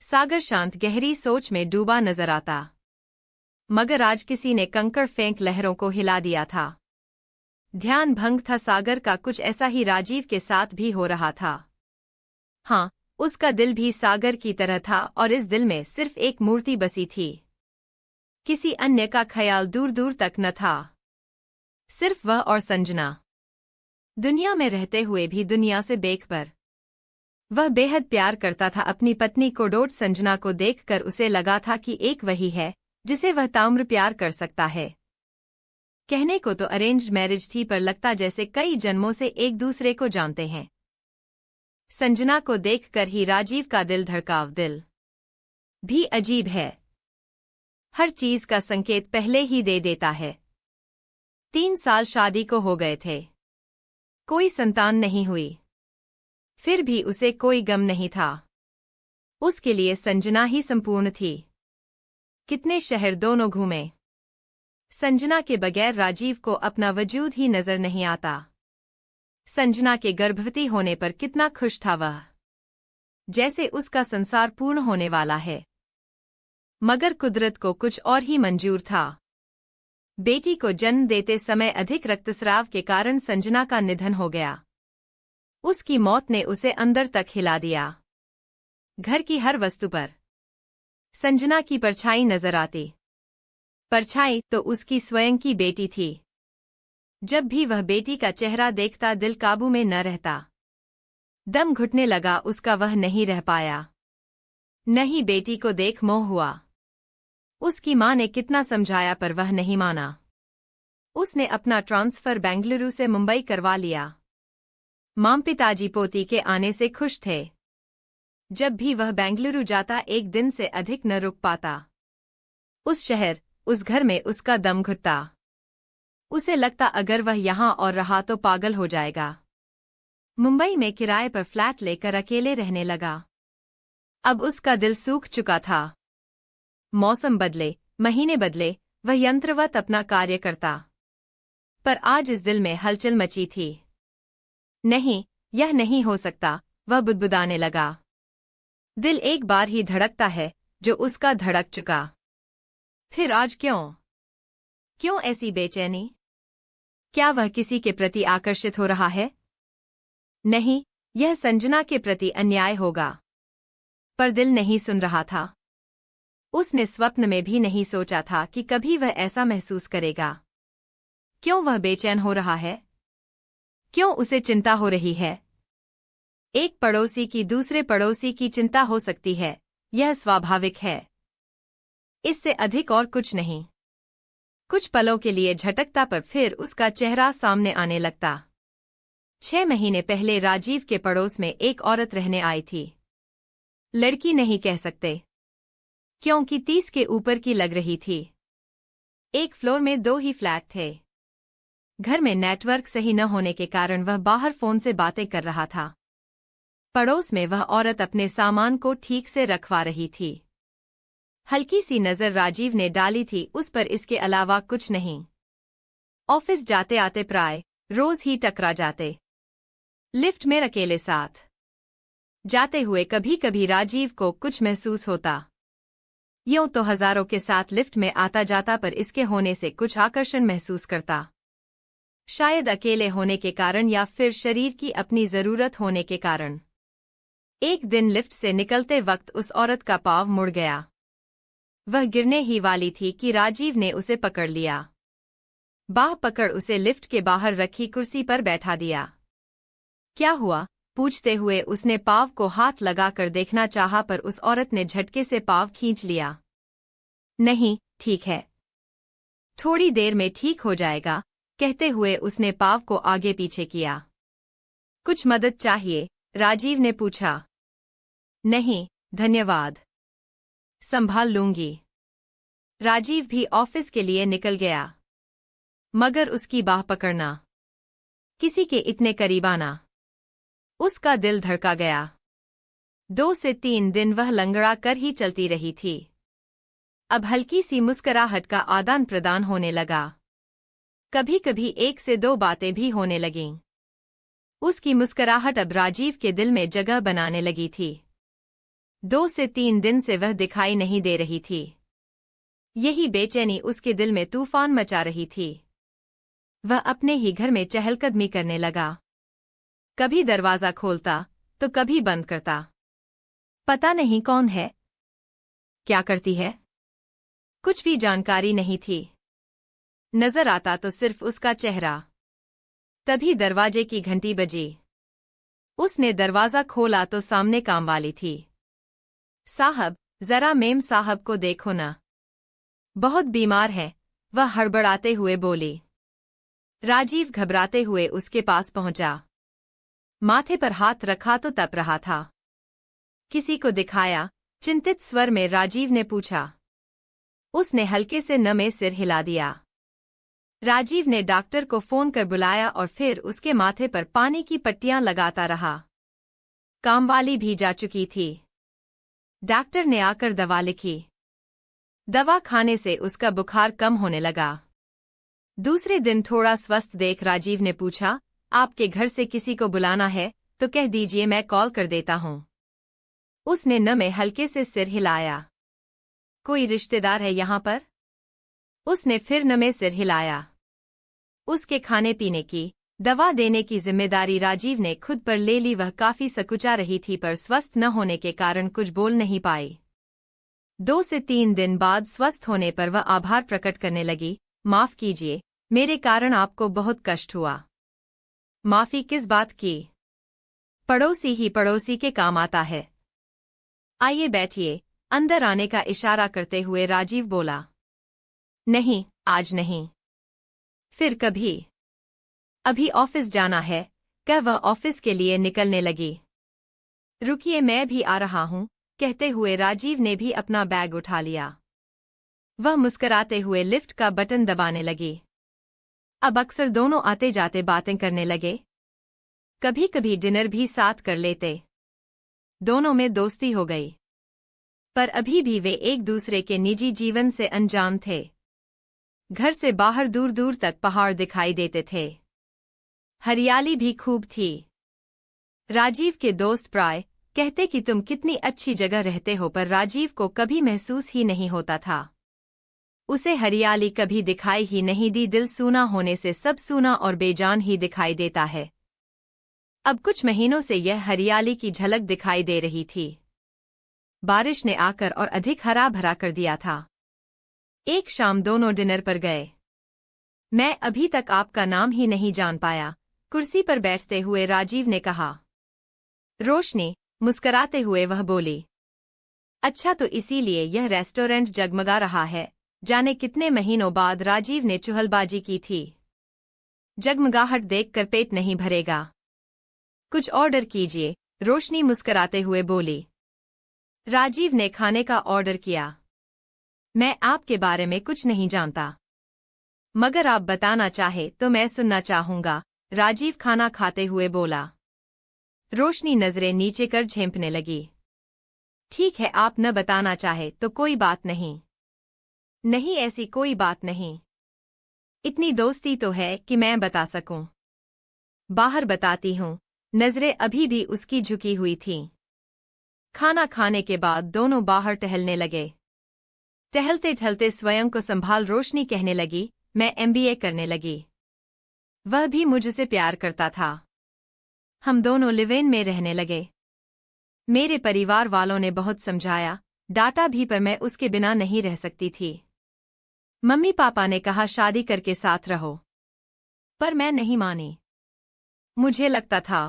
सागर शांत गहरी सोच में डूबा नजर आता। मगर आज किसी ने कंकड़ फेंक लहरों को हिला दिया था। ध्यान भंग था सागर का। कुछ ऐसा ही राजीव के साथ भी हो रहा था। हाँ, उसका दिल भी सागर की तरह था और इस दिल में सिर्फ एक मूर्ति बसी थी। किसी अन्य का ख्याल दूर दूर तक न था, सिर्फ वह और संजना। दुनिया में रहते हुए भी दुनिया से बेखबर। वह बेहद प्यार करता था अपनी पत्नी को। डोट संजना को देखकर उसे लगा था कि एक वही है जिसे वह ताउम्र प्यार कर सकता है। कहने को तो अरेंज्ड मैरिज थी, पर लगता जैसे कई जन्मों से एक दूसरे को जानते हैं। संजना को देखकर ही राजीव का दिल धड़का। दिल भी अजीब है, हर चीज का संकेत पहले ही दे देता है। 3 साल शादी को हो गए थे, कोई संतान नहीं हुई, फिर भी उसे कोई गम नहीं था। उसके लिए संजना ही संपूर्ण थी। कितने शहर दोनों घूमे, संजना के बगैर राजीव को अपना वजूद ही नजर नहीं आता। संजना के गर्भवती होने पर कितना खुश था वह, जैसे उसका संसार पूर्ण होने वाला है। मगर कुदरत को कुछ और ही मंजूर था। बेटी को जन्म देते समय अधिक रक्तस्राव के कारण संजना का निधन हो गया। उसकी मौत ने उसे अंदर तक हिला दिया। घर की हर वस्तु पर संजना की परछाई नजर आती। परछाई तो उसकी स्वयं की बेटी थी। जब भी वह बेटी का चेहरा देखता दिल काबू में न रहता। दम घुटने लगा उसका, वह नहीं रह पाया। नहीं, बेटी को देख मोह हुआ। उसकी मां ने कितना समझाया पर वह नहीं माना। उसने अपना ट्रांसफर बेंगलुरु से मुंबई करवा लिया। मां पिताजी पोती के आने से खुश थे। जब भी वह बेंगलुरु जाता एक दिन से अधिक न रुक पाता। उस शहर, उस घर में उसका दम घुटता। उसे लगता अगर वह यहां और रहा तो पागल हो जाएगा। मुंबई में किराए पर फ्लैट लेकर अकेले रहने लगा। अब उसका दिल सूख चुका था। मौसम बदले, महीने बदले, वह यंत्रवत अपना कार्य करता। पर आज इस दिल में हलचल मची थी। नहीं, यह नहीं हो सकता, वह बुदबुदाने लगा। दिल एक बार ही धड़कता है जो उसका धड़क चुका। फिर आज क्यों ऐसी बेचैनी? क्या वह किसी के प्रति आकर्षित हो रहा है? नहीं, यह संजना के प्रति अन्याय होगा। पर दिल नहीं सुन रहा था। उसने स्वप्न में भी नहीं सोचा था कि कभी वह ऐसा महसूस करेगा। क्यों वह बेचैन हो रहा है? क्यों उसे चिंता हो रही है? एक पड़ोसी की दूसरे पड़ोसी की चिंता हो सकती है, यह स्वाभाविक है। इससे अधिक और कुछ नहीं। कुछ पलों के लिए झटकता, पर फिर उसका चेहरा सामने आने लगता। 6 महीने पहले राजीव के पड़ोस में एक औरत रहने आई थी। लड़की नहीं कह सकते, क्योंकि 30 के ऊपर की लग रही थी। एक फ्लोर में 2 ही फ्लैट थे। घर में नेटवर्क सही न होने के कारण वह बाहर फोन से बातें कर रहा था। पड़ोस में वह औरत अपने सामान को ठीक से रखवा रही थी। हल्की सी नजर राजीव ने डाली थी उस पर, इसके अलावा कुछ नहीं। ऑफिस जाते आते प्राय रोज ही टकरा जाते। लिफ्ट में अकेले साथ जाते हुए कभी कभी राजीव को कुछ महसूस होता। यूं तो हजारों के साथ लिफ्ट में आता जाता, पर इसके होने से कुछ आकर्षण महसूस करता। शायद अकेले होने के कारण या फिर शरीर की अपनी जरूरत होने के कारण। एक दिन लिफ्ट से निकलते वक्त उस औरत का पाँव मुड़ गया। वह गिरने ही वाली थी कि राजीव ने उसे पकड़ लिया। बाह पकड़ उसे लिफ्ट के बाहर रखी कुर्सी पर बैठा दिया। क्या हुआ? पूछते हुए उसने पाँव को हाथ लगाकर देखना चाहा, पर उस औरत ने झटके से पाँव खींच लिया। नहीं, ठीक है, थोड़ी देर में ठीक हो जाएगा, कहते हुए उसने पाँव को आगे पीछे किया। कुछ मदद चाहिए? राजीव ने पूछा। नहीं, धन्यवाद, संभाल लूंगी। राजीव भी ऑफिस के लिए निकल गया। मगर उसकी बाह पकड़ना, किसी के इतने करीब आना, उसका दिल धड़का गया। 2 से 3 दिन वह लंगड़ा कर ही चलती रही थी। अब हल्की सी मुस्कुराहट का आदान प्रदान होने लगा। कभी कभी 1 से 2 बातें भी होने लगीं। उसकी मुस्कुराहट अब राजीव के दिल में जगह बनाने लगी थी। 2 से 3 दिन से वह दिखाई नहीं दे रही थी। यही बेचैनी उसके दिल में तूफान मचा रही थी। वह अपने ही घर में चहलकदमी करने लगा। कभी दरवाजा खोलता तो कभी बंद करता। पता नहीं कौन है, क्या करती है, कुछ भी जानकारी नहीं थी। नजर आता तो सिर्फ उसका चेहरा। तभी दरवाजे की घंटी बजी। उसने दरवाजा खोला तो सामने कामवाली थी। साहब, जरा मेम साहब को देखो ना, बहुत बीमार है, वह हड़बड़ाते हुए बोली। राजीव घबराते हुए उसके पास पहुंचा। माथे पर हाथ रखा तो तप रहा था। किसी को दिखाया? चिंतित स्वर में राजीव ने पूछा। उसने हल्के से नमे सिर हिला दिया। राजीव ने डॉक्टर को फोन कर बुलाया और फिर उसके माथे पर पानी की पट्टियां लगाता रहा। कामवाली भी जा चुकी थी। डॉक्टर ने आकर दवा लिखी। दवा खाने से उसका बुखार कम होने लगा। दूसरे दिन थोड़ा स्वस्थ देख राजीव ने पूछा, आपके घर से किसी को बुलाना है तो कह दीजिए, मैं कॉल कर देता हूं। उसने नमे हल्के से सिर हिलाया। कोई रिश्तेदार है यहां पर? उसने फिर नमे सिर हिलाया। उसके खाने पीने की, दवा देने की जिम्मेदारी राजीव ने खुद पर ले ली। वह काफी सकुचा रही थी पर स्वस्थ न होने के कारण कुछ बोल नहीं पाई। 2 से 3 दिन बाद स्वस्थ होने पर वह आभार प्रकट करने लगी। माफ कीजिए, मेरे कारण आपको बहुत कष्ट हुआ। माफी किस बात की? पड़ोसी ही पड़ोसी के काम आता है। आइए बैठिए, अंदर आने का इशारा करते हुए राजीव बोला। नहीं, आज नहीं। फिर कभी? अभी ऑफिस जाना है, कह वह ऑफिस के लिए निकलने लगी। रुकिए, मैं भी आ रहा हूं, कहते हुए राजीव ने भी अपना बैग उठा लिया। वह मुस्कुराते हुए लिफ्ट का बटन दबाने लगी। अब अक्सर दोनों आते जाते बातें करने लगे। कभी कभी डिनर भी साथ कर लेते। दोनों में दोस्ती हो गई। पर अभी भी वे एक दूसरे के निजी जीवन से अनजान थे। घर से बाहर दूर दूर तक पहाड़ दिखाई देते थे। हरियाली भी खूब थी। राजीव के दोस्त प्राय कहते कि तुम कितनी अच्छी जगह रहते हो, पर राजीव को कभी महसूस ही नहीं होता था। उसे हरियाली कभी दिखाई ही नहीं दी। दिल सूना होने से सब सूना और बेजान ही दिखाई देता है। अब कुछ महीनों से यह हरियाली की झलक दिखाई दे रही थी। बारिश ने आकर और अधिक हरा भरा कर दिया था। एक शाम दोनों डिनर पर गए। मैं अभी तक आपका नाम ही नहीं जान पाया, कुर्सी पर बैठते हुए राजीव ने कहा। रोशनी, मुस्कुराते हुए वह बोली। अच्छा, तो इसीलिए यह रेस्टोरेंट जगमगा रहा है। जाने कितने महीनों बाद राजीव ने चुहलबाजी की थी। जगमगाहट देखकर पेट नहीं भरेगा। कुछ ऑर्डर कीजिए, रोशनी मुस्कुराते हुए बोली। राजीव ने खाने का ऑर्डर किया। मैं आपके बारे में कुछ नहीं जानता, मगर आप बताना चाहे तो मैं सुनना चाहूंगा, राजीव खाना खाते हुए बोला। रोशनी नजरें नीचे कर झेंपने लगी। ठीक है, आप न बताना चाहे तो कोई बात नहीं। नहीं, ऐसी कोई बात नहीं। इतनी दोस्ती तो है कि मैं बता सकूं। बाहर बताती हूं। नजरें अभी भी उसकी झुकी हुई थीं। खाना खाने के बाद दोनों बाहर टहलने लगे। टहलते टहलते स्वयं को संभाल रोशनी कहने लगी, मैं MBA करने लगी। वह भी मुझसे प्यार करता था। हम दोनों लिव इन में रहने लगे। मेरे परिवार वालों ने बहुत समझाया, डांटा भी, पर मैं उसके बिना नहीं रह सकती थी। मम्मी पापा ने कहा शादी करके साथ रहो, पर मैं नहीं मानी। मुझे लगता था